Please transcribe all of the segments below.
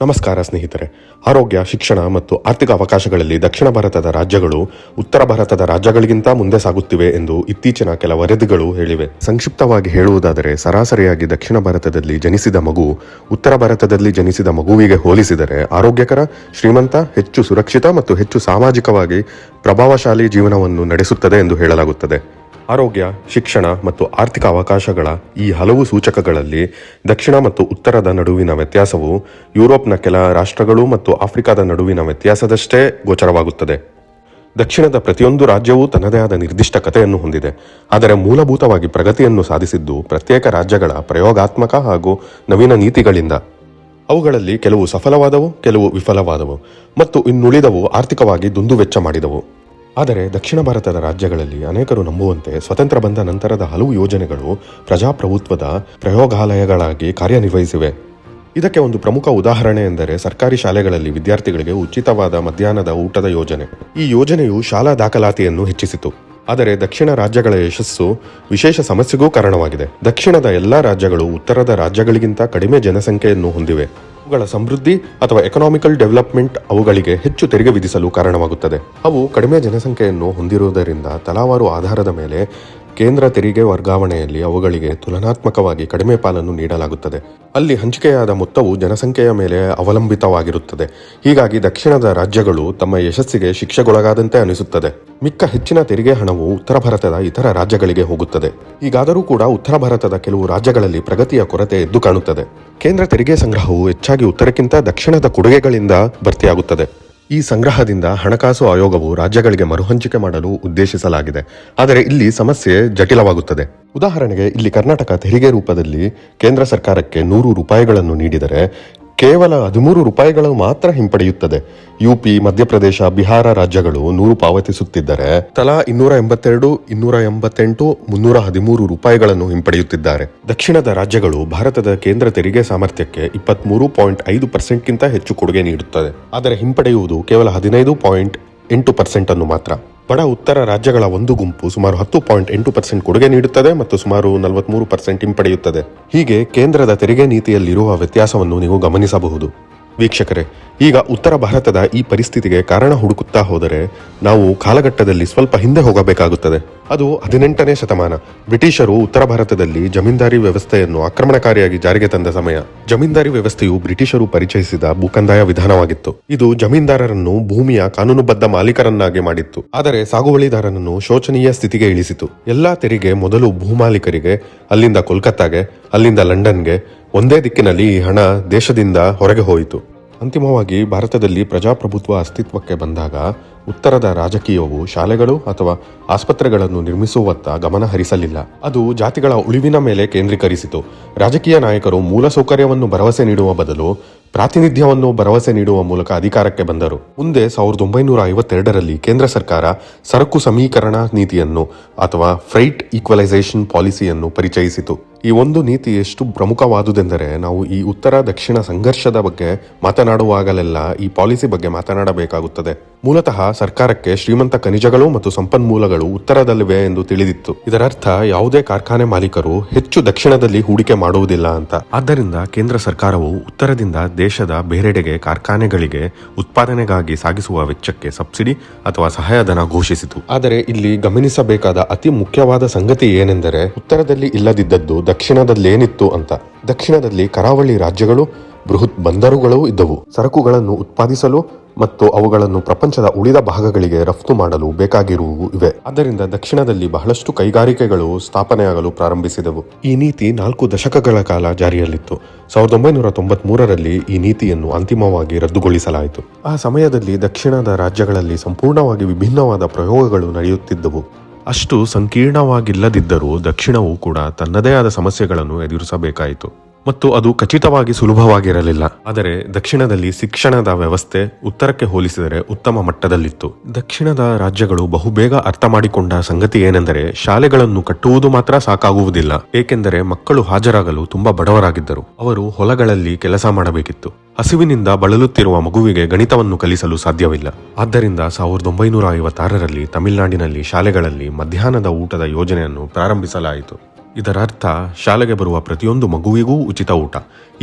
ನಮಸ್ಕಾರ ಸ್ನೇಹಿತರೆ. ಆರೋಗ್ಯ, ಶಿಕ್ಷಣ ಮತ್ತು ಆರ್ಥಿಕ ಅವಕಾಶಗಳಲ್ಲಿ ದಕ್ಷಿಣ ಭಾರತದ ರಾಜ್ಯಗಳು ಉತ್ತರ ಭಾರತದ ರಾಜ್ಯಗಳಿಗಿಂತ ಮುಂದೆ ಸಾಗುತ್ತಿವೆ ಎಂದು ಇತ್ತೀಚಿನ ಕೆಲ ವರದಿಗಳು ಹೇಳಿವೆ. ಸಂಕ್ಷಿಪ್ತವಾಗಿ ಹೇಳುವುದಾದರೆ, ಸರಾಸರಿಯಾಗಿ ದಕ್ಷಿಣ ಭಾರತದಲ್ಲಿ ಜನಿಸಿದ ಮಗು ಉತ್ತರ ಭಾರತದಲ್ಲಿ ಜನಿಸಿದ ಮಗುವಿಗೆ ಹೋಲಿಸಿದರೆ ಆರೋಗ್ಯಕರ, ಶ್ರೀಮಂತ, ಹೆಚ್ಚು ಸುರಕ್ಷಿತ ಮತ್ತು ಹೆಚ್ಚು ಸಾಮಾಜಿಕವಾಗಿ ಪ್ರಭಾವಶಾಲಿ ಜೀವನವನ್ನು ನಡೆಸುತ್ತದೆ ಎಂದು ಹೇಳಲಾಗುತ್ತದೆ. ಆರೋಗ್ಯ, ಶಿಕ್ಷಣ ಮತ್ತು ಆರ್ಥಿಕ ಅವಕಾಶಗಳ ಈ ಹಲವು ಸೂಚಕಗಳಲ್ಲಿ ದಕ್ಷಿಣ ಮತ್ತು ಉತ್ತರದ ನಡುವಿನ ವ್ಯತ್ಯಾಸವು ಯುರೋಪ್ನ ಕೆಲ ರಾಷ್ಟ್ರಗಳು ಮತ್ತು ಆಫ್ರಿಕಾದ ನಡುವಿನ ವ್ಯತ್ಯಾಸದಷ್ಟೇ ಗೋಚರವಾಗುತ್ತದೆ. ದಕ್ಷಿಣದ ಪ್ರತಿಯೊಂದು ರಾಜ್ಯವೂ ತನ್ನದೇ ಆದ ನಿರ್ದಿಷ್ಟ ಕಥೆಯನ್ನು ಹೊಂದಿದೆ, ಆದರೆ ಮೂಲಭೂತವಾಗಿ ಪ್ರಗತಿಯನ್ನು ಸಾಧಿಸಿದ್ದು ಪ್ರತ್ಯೇಕ ರಾಜ್ಯಗಳ ಪ್ರಯೋಗಾತ್ಮಕ ಹಾಗೂ ನವೀನ ನೀತಿಗಳಿಂದ. ಅವುಗಳಲ್ಲಿ ಕೆಲವು ಸಫಲವಾದವು, ಕೆಲವು ವಿಫಲವಾದವು ಮತ್ತು ಇನ್ನುಳಿದವು ಆರ್ಥಿಕವಾಗಿ ದುಂದುವೆಚ್ಚ ಮಾಡಿದವು. ಆದರೆ ದಕ್ಷಿಣ ಭಾರತದ ರಾಜ್ಯಗಳಲ್ಲಿ ಅನೇಕರು ನಂಬುವಂತೆ ಸ್ವತಂತ್ರ ಬಂದ ನಂತರದ ಹಲವು ಯೋಜನೆಗಳು ಪ್ರಜಾಪ್ರಭುತ್ವದ ಪ್ರಯೋಗಾಲಯಗಳಾಗಿ ಕಾರ್ಯನಿರ್ವಹಿಸಿವೆ. ಇದಕ್ಕೆ ಒಂದು ಪ್ರಮುಖ ಉದಾಹರಣೆ ಎಂದರೆ ಸರ್ಕಾರಿ ಶಾಲೆಗಳಲ್ಲಿ ವಿದ್ಯಾರ್ಥಿಗಳಿಗೆ ಉಚಿತವಾದ ಮಧ್ಯಾಹ್ನದ ಊಟದ ಯೋಜನೆ. ಈ ಯೋಜನೆಯು ಶಾಲಾ ದಾಖಲಾತಿಯನ್ನು ಹೆಚ್ಚಿಸಿತು. ಆದರೆ ದಕ್ಷಿಣ ರಾಜ್ಯಗಳ ಯಶಸ್ಸು ವಿಶೇಷ ಸಮಸ್ಯೆಗೂ ಕಾರಣವಾಗಿದೆ. ದಕ್ಷಿಣದ ಎಲ್ಲಾ ರಾಜ್ಯಗಳು ಉತ್ತರದ ರಾಜ್ಯಗಳಿಗಿಂತ ಕಡಿಮೆ ಜನಸಂಖ್ಯೆಯನ್ನು ಹೊಂದಿವೆ. ಅವುಗಳ ಸಮೃದ್ಧಿ ಅಥವಾ ಎಕನಾಮಿಕಲ್ ಡೆವಲಪ್ಮೆಂಟ್ ಅವುಗಳಿಗೆ ಹೆಚ್ಚು ತೆರಿಗೆ ವಿಧಿಸಲು ಕಾರಣವಾಗುತ್ತದೆ. ಅವು ಕಡಿಮೆ ಜನಸಂಖ್ಯೆಯನ್ನು ಹೊಂದಿರುವುದರಿಂದ ತಲಾವಾರು ಆಧಾರದ ಮೇಲೆ ಕೇಂದ್ರ ತೆರಿಗೆ ವರ್ಗಾವಣೆಯಲ್ಲಿ ಅವುಗಳಿಗೆ ತುಲನಾತ್ಮಕವಾಗಿ ಕಡಿಮೆ ಪಾಲನ್ನು ನೀಡಲಾಗುತ್ತದೆ. ಅಲ್ಲಿ ಹಂಚಿಕೆಯಾದ ಮೊತ್ತವು ಜನಸಂಖ್ಯೆಯ ಮೇಲೆ ಅವಲಂಬಿತವಾಗಿರುತ್ತದೆ. ಹೀಗಾಗಿ ದಕ್ಷಿಣದ ರಾಜ್ಯಗಳು ತಮ್ಮ ಯಶಸ್ಸಿಗೆ ಶಿಕ್ಷೆಗೊಳಗಾದಂತೆ ಅನಿಸುತ್ತದೆ. ಮಿಕ್ಕ ಹೆಚ್ಚಿನ ತೆರಿಗೆ ಹಣವು ಉತ್ತರ ಭಾರತದ ಇತರ ರಾಜ್ಯಗಳಿಗೆ ಹೋಗುತ್ತದೆ. ಹೀಗಾದರೂ ಕೂಡ ಉತ್ತರ ಭಾರತದ ಕೆಲವು ರಾಜ್ಯಗಳಲ್ಲಿ ಪ್ರಗತಿಯ ಕೊರತೆ ಎದ್ದು ಕಾಣುತ್ತದೆ. ಕೇಂದ್ರ ತೆರಿಗೆ ಸಂಗ್ರಹವು ಹೆಚ್ಚಾಗಿ ಉತ್ತರಕ್ಕಿಂತ ದಕ್ಷಿಣದ ಕೊಡುಗೆಗಳಿಂದ ಭರ್ತಿಯಾಗುತ್ತದೆ. ಈ ಸಂಗ್ರಹದಿಂದ ಹಣಕಾಸು ಆಯೋಗವು ರಾಜ್ಯಗಳಿಗೆ ಮರುಹಂಚಿಕೆ ಮಾಡಲು ಉದ್ದೇಶಿಸಲಾಗಿದೆ. ಆದರೆ ಇಲ್ಲಿ ಸಮಸ್ಯೆ ಜಟಿಲವಾಗುತ್ತದೆ. ಉದಾಹರಣೆಗೆ, ಇಲ್ಲಿ ಕರ್ನಾಟಕ ತೆರಿಗೆ ರೂಪದಲ್ಲಿ ಕೇಂದ್ರ ಸರ್ಕಾರಕ್ಕೆ 100 ರೂಪಾಯಿಗಳನ್ನು ನೀಡಿದರೆ ಕೇವಲ 13 ರೂಪಾಯಿಗಳು ಮಾತ್ರ ಹಿಂಪಡೆಯುತ್ತದೆ. ಯುಪಿ, ಮಧ್ಯಪ್ರದೇಶ, ಬಿಹಾರ ರಾಜ್ಯಗಳು 100 ಪಾವತಿಸುತ್ತಿದ್ದರೆ ತಲಾ 282, 288, 313 ರೂಪಾಯಿಗಳನ್ನು ಹಿಂಪಡೆಯುತ್ತಿದ್ದಾರೆ. ದಕ್ಷಿಣದ ರಾಜ್ಯಗಳು ಭಾರತದ ಕೇಂದ್ರ ತೆರಿಗೆ ಸಾಮರ್ಥ್ಯಕ್ಕೆ 23.5%ಗಿಂತ ಹೆಚ್ಚು ಕೊಡುಗೆ ನೀಡುತ್ತದೆ. ಆದರೆ ಹಿಂಪಡೆಯುವುದು ಕೇವಲ 15.8% ಅನ್ನು ಮಾತ್ರ. ಬಡ ಉತ್ತರ ರಾಜ್ಯಗಳ ಒಂದು ಗುಂಪು ಸುಮಾರು 10.8% ಕೊಡುಗೆ ನೀಡುತ್ತದೆ ಮತ್ತು ಸುಮಾರು 43% ಹಿಂಪಡೆಯುತ್ತದೆ. ಹೀಗೆ ಕೇಂದ್ರದ ತೆರಿಗೆ ನೀತಿಯಲ್ಲಿರುವ ವ್ಯತ್ಯಾಸವನ್ನು ನೀವು ಗಮನಿಸಬಹುದು. ವೀಕ್ಷಕರೇ, ಈಗ ಉತ್ತರ ಭಾರತದ ಈ ಪರಿಸ್ಥಿತಿಗೆ ಕಾರಣ ಹುಡುಕುತ್ತಾ ಹೋದರೆ ನಾವು ಕಾಲಘಟ್ಟದಲ್ಲಿ ಸ್ವಲ್ಪ ಹಿಂದೆ ಹೋಗಬೇಕಾಗುತ್ತದೆ. ಅದು 18ನೇ ಶತಮಾನ. ಬ್ರಿಟಿಷರು ಉತ್ತರ ಭಾರತದಲ್ಲಿ ಜಮೀನ್ದಾರಿ ವ್ಯವಸ್ಥೆಯನ್ನು ಆಕ್ರಮಣಕಾರಿಯಾಗಿ ಜಾರಿಗೆ ತಂದ ಸಮಯ. ಜಮೀನ್ದಾರಿ ವ್ಯವಸ್ಥೆಯು ಬ್ರಿಟಿಷರು ಪರಿಚಯಿಸಿದ ಭೂಕಂದಾಯ ವಿಧಾನವಾಗಿತ್ತು. ಇದು ಜಮೀನ್ದಾರರನ್ನು ಭೂಮಿಯ ಕಾನೂನುಬದ್ಧ ಮಾಲೀಕರನ್ನಾಗಿ ಮಾಡಿತ್ತು, ಆದರೆ ಸಾಗುವಳಿದಾರನನ್ನು ಶೋಚನೀಯ ಸ್ಥಿತಿಗೆ ಇಳಿಸಿತು. ಎಲ್ಲಾ ತೆರಿಗೆ ಮೊದಲು ಭೂಮಾಲೀಕರಿಗೆ, ಅಲ್ಲಿಂದ ಕೋಲ್ಕತ್ತಾಗೆ, ಅಲ್ಲಿಂದ ಲಂಡನ್ಗೆ ಒಂದೇ ದಿಕ್ಕಿನಲ್ಲಿ ಈ ಹಣ ದೇಶದಿಂದ ಹೊರಗೆ ಹೋಯಿತು. ಅಂತಿಮವಾಗಿ ಭಾರತದಲ್ಲಿ ಪ್ರಜಾಪ್ರಭುತ್ವ ಅಸ್ತಿತ್ವಕ್ಕೆ ಬಂದಾಗ ಉತ್ತರದ ರಾಜಕೀಯವು ಶಾಲೆಗಳು ಅಥವಾ ಆಸ್ಪತ್ರೆಗಳನ್ನು ನಿರ್ಮಿಸುವತ್ತ ಗಮನ ಹರಿಸಲಿಲ್ಲ. ಅದು ಜಾತಿಗಳ ಉಳಿವಿನ ಮೇಲೆ ಕೇಂದ್ರೀಕರಿಸಿತು. ರಾಜಕೀಯ ನಾಯಕರು ಮೂಲಸೌಕರ್ಯವನ್ನು ಭರವಸೆ ನೀಡುವ ಬದಲು ಪ್ರಾತಿನಿಧ್ಯವನ್ನು ಭರವಸೆ ನೀಡುವ ಮೂಲಕ ಅಧಿಕಾರಕ್ಕೆ ಬಂದರು. ಮುಂದೆ 1952ರಲ್ಲಿ ಕೇಂದ್ರ ಸರ್ಕಾರ ಸರಕು ಸಮೀಕರಣ ನೀತಿಯನ್ನು ಅಥವಾ ಫ್ರೈಟ್ ಈಕ್ವಲೈಸೇಷನ್ ಪಾಲಿಸಿಯನ್ನು ಪರಿಚಯಿಸಿತು. ಈ ಒಂದು ನೀತಿ ಎಷ್ಟು ಪ್ರಮುಖವಾದುದೆಂದರೆ, ನಾವು ಈ ಉತ್ತರ ದಕ್ಷಿಣ ಸಂಘರ್ಷದ ಬಗ್ಗೆ ಮಾತನಾಡುವಾಗಲೆಲ್ಲ ಈ ಪಾಲಿಸಿ ಬಗ್ಗೆ ಮಾತನಾಡಬೇಕಾಗುತ್ತದೆ. ಮೂಲತಃ ಸರ್ಕಾರಕ್ಕೆ ಶ್ರೀಮಂತ ಖನಿಜಗಳು ಮತ್ತು ಸಂಪನ್ಮೂಲಗಳು ಉತ್ತರದಲ್ಲಿವೆ ಎಂದು ತಿಳಿದಿತ್ತು. ಇದರರ್ಥ ಯಾವುದೇ ಕಾರ್ಖಾನೆ ಮಾಲೀಕರು ಹೆಚ್ಚು ದಕ್ಷಿಣದಲ್ಲಿ ಹೂಡಿಕೆ ಮಾಡುವುದಿಲ್ಲ ಅಂತ. ಆದ್ದರಿಂದ ಕೇಂದ್ರ ಸರ್ಕಾರವು ಉತ್ತರದಿಂದ ದೇಶದ ಬೇರೆಡೆಗೆ ಕಾರ್ಖಾನೆಗಳಿಗೆ ಉತ್ಪಾದನೆಗಾಗಿ ಸಾಗಿಸುವ ವೆಚ್ಚಕ್ಕೆ ಸಬ್ಸಿಡಿ ಅಥವಾ ಸಹಾಯಧನ ಘೋಷಿಸಿತು. ಆದರೆ ಇಲ್ಲಿ ಗಮನಿಸಬೇಕಾದ ಅತಿ ಮುಖ್ಯವಾದ ಸಂಗತಿ ಏನೆಂದರೆ, ಉತ್ತರದಲ್ಲಿ ಇಲ್ಲದಿದ್ದದ್ದು ದಕ್ಷಿಣದಲ್ಲೇನಿತ್ತು ಅಂತ. ದಕ್ಷಿಣದಲ್ಲಿ ಕರಾವಳಿ ರಾಜ್ಯಗಳು, ಬೃಹತ್ ಬಂದರುಗಳು ಇದ್ದವು. ಸರಕುಗಳನ್ನು ಉತ್ಪಾದಿಸಲು ಮತ್ತು ಅವುಗಳನ್ನು ಪ್ರಪಂಚದ ಉಳಿದ ಭಾಗಗಳಿಗೆ ರಫ್ತು ಮಾಡಲು ಬೇಕಾಗಿರುವವು ಇವೆ. ಆದ್ದರಿಂದ ದಕ್ಷಿಣದಲ್ಲಿ ಬಹಳಷ್ಟು ಕೈಗಾರಿಕೆಗಳು ಸ್ಥಾಪನೆಯಾಗಲು ಪ್ರಾರಂಭಿಸಿದವು. ಈ ನೀತಿ 4 ದಶಕಗಳ ಕಾಲ ಜಾರಿಯಲ್ಲಿತ್ತು. 1993ರಲ್ಲಿ ಈ ನೀತಿಯನ್ನು ಅಂತಿಮವಾಗಿ ರದ್ದುಗೊಳಿಸಲಾಯಿತು. ಆ ಸಮಯದಲ್ಲಿ ದಕ್ಷಿಣದ ರಾಜ್ಯಗಳಲ್ಲಿ ಸಂಪೂರ್ಣವಾಗಿ ವಿಭಿನ್ನವಾದ ಪ್ರಯೋಗಗಳು ನಡೆಯುತ್ತಿದ್ದವು. ಅಷ್ಟು ಸಂಕೀರ್ಣವಾಗಿಲ್ಲದಿದ್ದರೂ ದಕ್ಷಿಣವು ಕೂಡ ತನ್ನದೇ ಆದ ಸಮಸ್ಯೆಗಳನ್ನು ಎದುರಿಸಬೇಕಾಯಿತು ಮತ್ತು ಅದು ಖಚಿತವಾಗಿ ಸುಲಭವಾಗಿರಲಿಲ್ಲ. ಆದರೆ ದಕ್ಷಿಣದಲ್ಲಿ ಶಿಕ್ಷಣದ ವ್ಯವಸ್ಥೆ ಉತ್ತರಕ್ಕೆ ಹೋಲಿಸಿದರೆ ಉತ್ತಮ ಮಟ್ಟದಲ್ಲಿತ್ತು. ದಕ್ಷಿಣದ ರಾಜ್ಯಗಳು ಬಹುಬೇಗ ಅರ್ಥ ಮಾಡಿಕೊಂಡ ಸಂಗತಿ ಏನೆಂದರೆ, ಶಾಲೆಗಳನ್ನು ಕಟ್ಟುವುದು ಮಾತ್ರ ಸಾಕಾಗುವುದಿಲ್ಲ. ಏಕೆಂದರೆ ಮಕ್ಕಳು ಹಾಜರಾಗಲು ತುಂಬಾ ಬಡವರಾಗಿದ್ದರು. ಅವರು ಹೊಲಗಳಲ್ಲಿ ಕೆಲಸ ಮಾಡಬೇಕಿತ್ತು. ಹಸಿವಿನಿಂದ ಬಳಲುತ್ತಿರುವ ಮಗುವಿಗೆ ಗಣಿತವನ್ನು ಕಲಿಸಲು ಸಾಧ್ಯವಿಲ್ಲ. ಆದ್ದರಿಂದ 1956ರಲ್ಲಿ ತಮಿಳುನಾಡಿನಲ್ಲಿ ಶಾಲೆಗಳಲ್ಲಿ ಮಧ್ಯಾಹ್ನದ ಊಟದ ಯೋಜನೆಯನ್ನು ಪ್ರಾರಂಭಿಸಲಾಯಿತು. ಇದರ ಅರ್ಥ ಶಾಲೆಗೆ ಬರುವ ಪ್ರತಿಯೊಂದು ಮಗುವಿಗೂ ಉಚಿತ ಊಟ.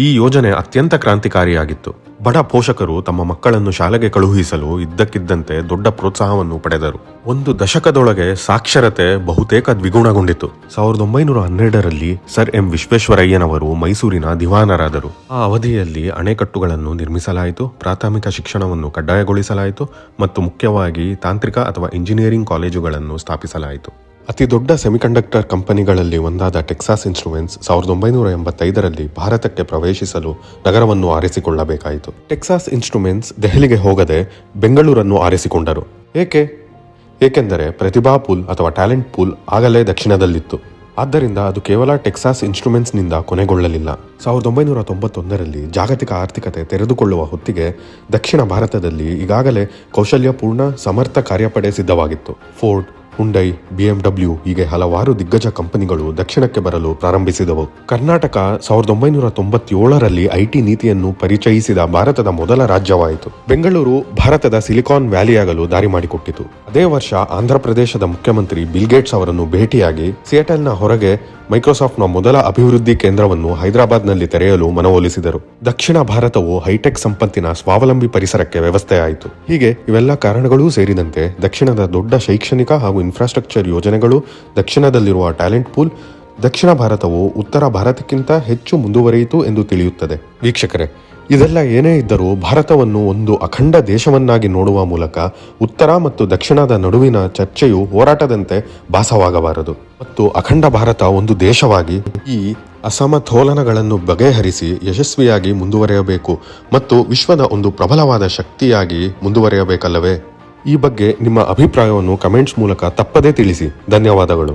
ಈ ಯೋಜನೆ ಅತ್ಯಂತ ಕ್ರಾಂತಿಕಾರಿಯಾಗಿತ್ತು. ಬಡ ಪೋಷಕರು ತಮ್ಮ ಮಕ್ಕಳನ್ನು ಶಾಲೆಗೆ ಕಳುಹಿಸಲು ಇದ್ದಕ್ಕಿದ್ದಂತೆ ದೊಡ್ಡ ಪ್ರೋತ್ಸಾಹವನ್ನು ಪಡೆದರು. ಒಂದು ದಶಕದೊಳಗೆ ಸಾಕ್ಷರತೆ ಬಹುತೇಕ ದ್ವಿಗುಣಗೊಂಡಿತು. 1912ರಲ್ಲಿ ಸರ್ ಎಂ ವಿಶ್ವೇಶ್ವರಯ್ಯನವರು ಮೈಸೂರಿನ ದಿವಾನರಾದರು. ಆ ಅವಧಿಯಲ್ಲಿ ಅಣೆಕಟ್ಟುಗಳನ್ನು ನಿರ್ಮಿಸಲಾಯಿತು, ಪ್ರಾಥಮಿಕ ಶಿಕ್ಷಣವನ್ನು ಕಡ್ಡಾಯಗೊಳಿಸಲಾಯಿತು ಮತ್ತು ಮುಖ್ಯವಾಗಿ ತಾಂತ್ರಿಕ ಅಥವಾ ಇಂಜಿನಿಯರಿಂಗ್ ಕಾಲೇಜುಗಳನ್ನು ಸ್ಥಾಪಿಸಲಾಯಿತು. ಅತಿ ದೊಡ್ಡ ಸೆಮಿಕಂಡಕ್ಟರ್ ಕಂಪನಿಗಳಲ್ಲಿ ಒಂದಾದ ಟೆಕ್ಸಾಸ್ ಇನ್ಸ್ಟ್ರುಮೆಂಟ್ಸ್ 1985ರಲ್ಲಿ ಭಾರತಕ್ಕೆ ಪ್ರವೇಶಿಸಲು ನಗರವನ್ನು ಆರಿಸಿಕೊಳ್ಳಬೇಕಾಯಿತು. ಟೆಕ್ಸಾಸ್ ಇನ್ಸ್ಟ್ರುಮೆಂಟ್ಸ್ ದೆಹಲಿಗೆ ಹೋಗದೆ ಬೆಂಗಳೂರನ್ನು ಆರಿಸಿಕೊಂಡರು. ಏಕೆಂದರೆ ಪ್ರತಿಭಾ ಪೂಲ್ ಅಥವಾ ಟ್ಯಾಲೆಂಟ್ ಪೂಲ್ ಆಗಲೇ ದಕ್ಷಿಣದಲ್ಲಿತ್ತು. ಆದ್ದರಿಂದ ಅದು ಕೇವಲ ಟೆಕ್ಸಾಸ್ ಇನ್ಸ್ಟ್ರುಮೆಂಟ್ಸ್ನಿಂದ ಕೊನೆಗೊಳ್ಳಲಿಲ್ಲ. 1991ರಲ್ಲಿ ಜಾಗತಿಕ ಆರ್ಥಿಕತೆ ತೆರೆದುಕೊಳ್ಳುವ ಹೊತ್ತಿಗೆ ದಕ್ಷಿಣ ಭಾರತದಲ್ಲಿ ಈಗಾಗಲೇ ಕೌಶಲ್ಯಪೂರ್ಣ ಸಮರ್ಥ ಕಾರ್ಯಪಡೆ ಸಿದ್ಧವಾಗಿತ್ತು. ಫೋರ್ಡ್, ಹುಂಡೈ, BMW ಹೀಗೆ ಹಲವಾರು ದಿಗ್ಗಜ ಕಂಪನಿಗಳು ದಕ್ಷಿಣಕ್ಕೆ ಬರಲು ಪ್ರಾರಂಭಿಸಿದವು. ಕರ್ನಾಟಕ 1997ರಲ್ಲಿ IT ನೀತಿಯನ್ನು ಪರಿಚಯಿಸಿದ ಭಾರತದ ಮೊದಲ ರಾಜ್ಯವಾಯಿತು. ಬೆಂಗಳೂರು ಭಾರತದ ಸಿಲಿಕಾನ್ ವ್ಯಾಲಿಯಾಗಲು ದಾರಿ ಮಾಡಿಕೊಟ್ಟಿತು. ಅದೇ ವರ್ಷ ಆಂಧ್ರಪ್ರದೇಶದ ಮುಖ್ಯಮಂತ್ರಿ ಬಿಲ್ ಗೇಟ್ಸ್ ಅವರನ್ನು ಭೇಟಿಯಾಗಿ ಸಿಯಾಟಲ್ನ ಹೊರಗೆ ಮೈಕ್ರೋಸಾಫ್ಟ್ನ ಮೊದಲ ಅಭಿವೃದ್ಧಿ ಕೇಂದ್ರವನ್ನು ಹೈದರಾಬಾದ್ನಲ್ಲಿ ತೆರೆಯಲು ಮನವೊಲಿಸಿದರು. ದಕ್ಷಿಣ ಭಾರತವು ಹೈಟೆಕ್ ಸಂಪತ್ತಿನ ಸ್ವಾವಲಂಬಿ ಪರಿಸರಕ್ಕೆ ವ್ಯವಸ್ಥೆಯಾಯಿತು. ಹೀಗೆ ಇವೆಲ್ಲ ಕಾರಣಗಳೂ ಸೇರಿದಂತೆ ದಕ್ಷಿಣದ ದೊಡ್ಡ ಶೈಕ್ಷಣಿಕ ಹಾಗೂ ಇನ್ಫ್ರಾಸ್ಟ್ರಕ್ಚರ್ ಯೋಜನೆಗಳು, ದಕ್ಷಿಣದಲ್ಲಿರುವ ಟ್ಯಾಲೆಂಟ್ ಪೂಲ್, ದಕ್ಷಿಣ ಭಾರತವು ಉತ್ತರ ಭಾರತಕ್ಕಿಂತ ಹೆಚ್ಚು ಮುಂದುವರಿಯಿತು ಎಂದು ತಿಳಿಯುತ್ತದೆ. ವೀಕ್ಷಕರೇ, ಇದೆಲ್ಲ ಏನೇ ಇದ್ದರೂ ಭಾರತವನ್ನು ಒಂದು ಅಖಂಡ ದೇಶವನ್ನಾಗಿ ನೋಡುವ ಮೂಲಕ ಉತ್ತರ ಮತ್ತು ದಕ್ಷಿಣದ ನಡುವಿನ ಚರ್ಚೆಯು ಹೋರಾಟದಂತೆ ಭಾಸವಾಗಬಾರದು ಮತ್ತು ಅಖಂಡ ಭಾರತ ಒಂದು ದೇಶವಾಗಿ ಈ ಅಸಮತೋಲನಗಳನ್ನು ಬಗೆಹರಿಸಿ ಯಶಸ್ವಿಯಾಗಿ ಮುಂದುವರಿಯಬೇಕು ಮತ್ತು ವಿಶ್ವದ ಒಂದು ಪ್ರಬಲವಾದ ಶಕ್ತಿಯಾಗಿ ಮುಂದುವರಿಯಬೇಕಲ್ಲವೇ? ಈ ಬಗ್ಗೆ ನಿಮ್ಮ ಅಭಿಪ್ರಾಯವನ್ನು ಕಮೆಂಟ್ಸ್ ಮೂಲಕ ತಪ್ಪದೇ ತಿಳಿಸಿ. ಧನ್ಯವಾದಗಳು.